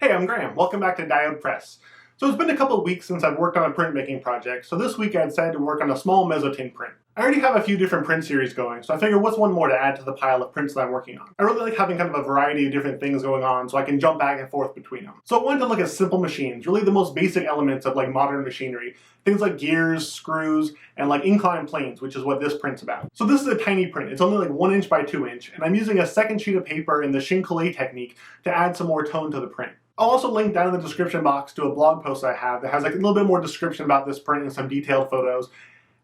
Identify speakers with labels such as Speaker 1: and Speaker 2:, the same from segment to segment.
Speaker 1: Hey, I'm Graham. Welcome back to Diode Press. So it's been a couple of weeks since I've worked on a printmaking project, so this week I decided to work on a small Mezzotint print. I already have a few different print series going, so I figured what's one more to add to the pile of prints that I'm working on. I really like having kind of a variety of different things going on so I can jump back and forth between them. So I wanted to look at simple machines, really the most basic elements of like modern machinery. Things like gears, screws, and like inclined planes, which is what this print's about. So this is a tiny print. It's only like 1 inch by 2 inch, and I'm using a second sheet of paper in the chincolet technique to add some more tone to the print. I'll also link down in the description box to a blog post I have that has like a little bit more description about this print and some detailed photos.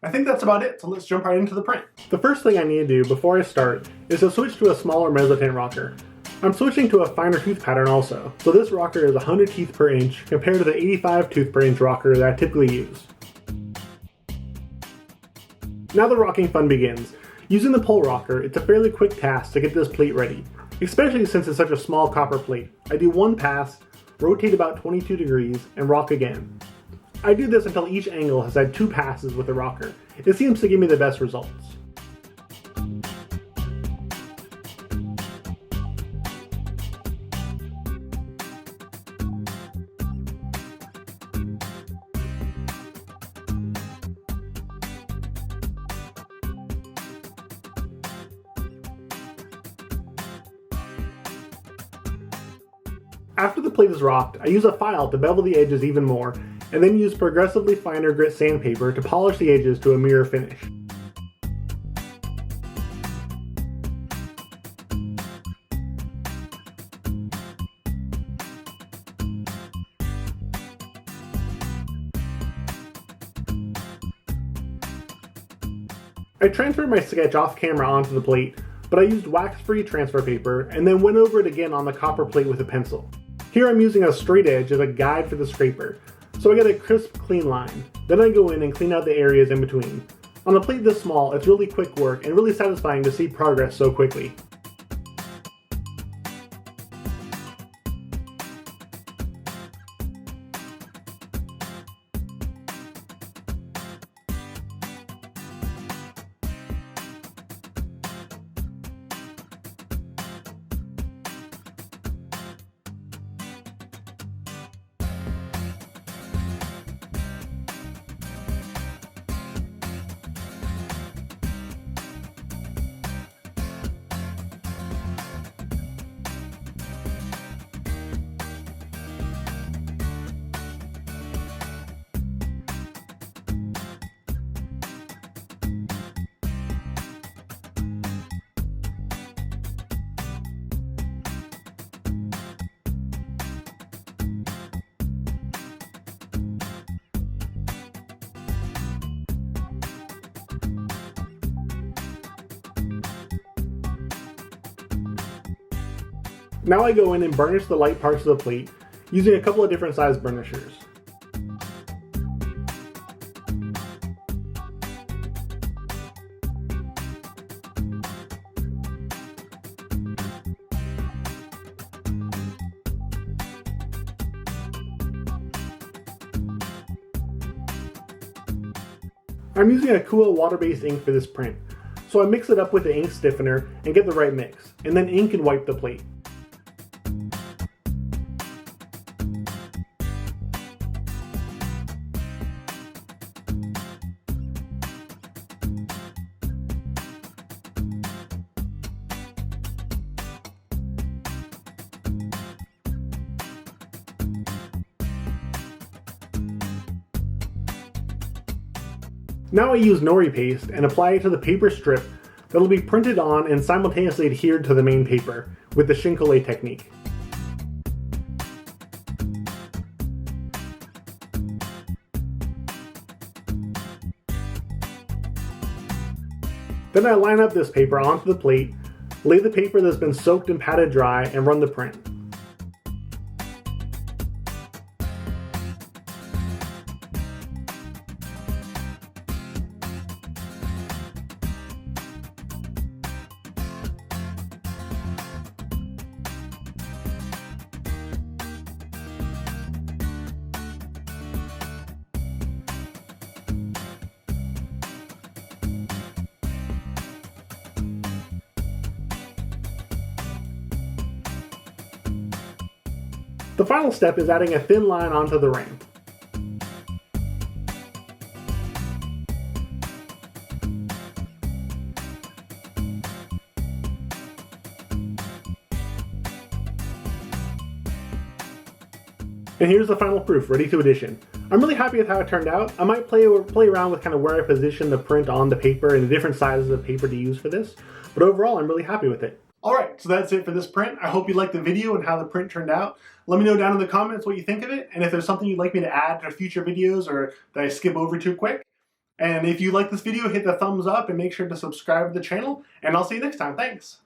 Speaker 1: I think that's about it, so let's jump right into the print. The first thing I need to do before I start is to switch to a smaller Mezzotint rocker. I'm switching to a finer tooth pattern also, so this rocker is 100 teeth per inch compared to the 85 tooth per inch rocker that I typically use. Now the rocking fun begins. Using the pole rocker, it's a fairly quick task to get this plate ready, especially since it's such a small copper plate. I do one pass, rotate about 22 degrees, and rock again. I do this until each angle has had 2 passes with the rocker. It seems to give me the best results. After the plate is rocked, I use a file to bevel the edges even more, and then use progressively finer grit sandpaper to polish the edges to a mirror finish. I transferred my sketch off camera onto the plate, but I used wax-free transfer paper and then went over it again on the copper plate with a pencil. Here I'm using a straight edge as a guide for the scraper, so I get a crisp, clean line. Then I go in and clean out the areas in between. On a plate this small, it's really quick work and really satisfying to see progress so quickly. Now I go in and burnish the light parts of the plate using a couple of different size burnishers. I'm using a cool water-based ink for this print, so I mix it up with the ink stiffener and get the right mix, and then ink and wipe the plate. Now I use nori paste and apply it to the paper strip that will be printed on and simultaneously adhered to the main paper with the chincolet technique. Then I line up this paper onto the plate, lay the paper that's been soaked and patted dry, and run the print. The final step is adding a thin line onto the ring. And here's the final proof, ready to edition. I'm really happy with how it turned out. I might play around with kind of where I position the print on the paper and the different sizes of paper to use for this, but overall I'm really happy with it. Alright, so that's it for this print. I hope you liked the video and how the print turned out. Let me know down in the comments what you think of it, and if there's something you'd like me to add to future videos or that I skip over too quick. And if you like this video, hit the thumbs up and make sure to subscribe to the channel, and I'll see you next time. Thanks!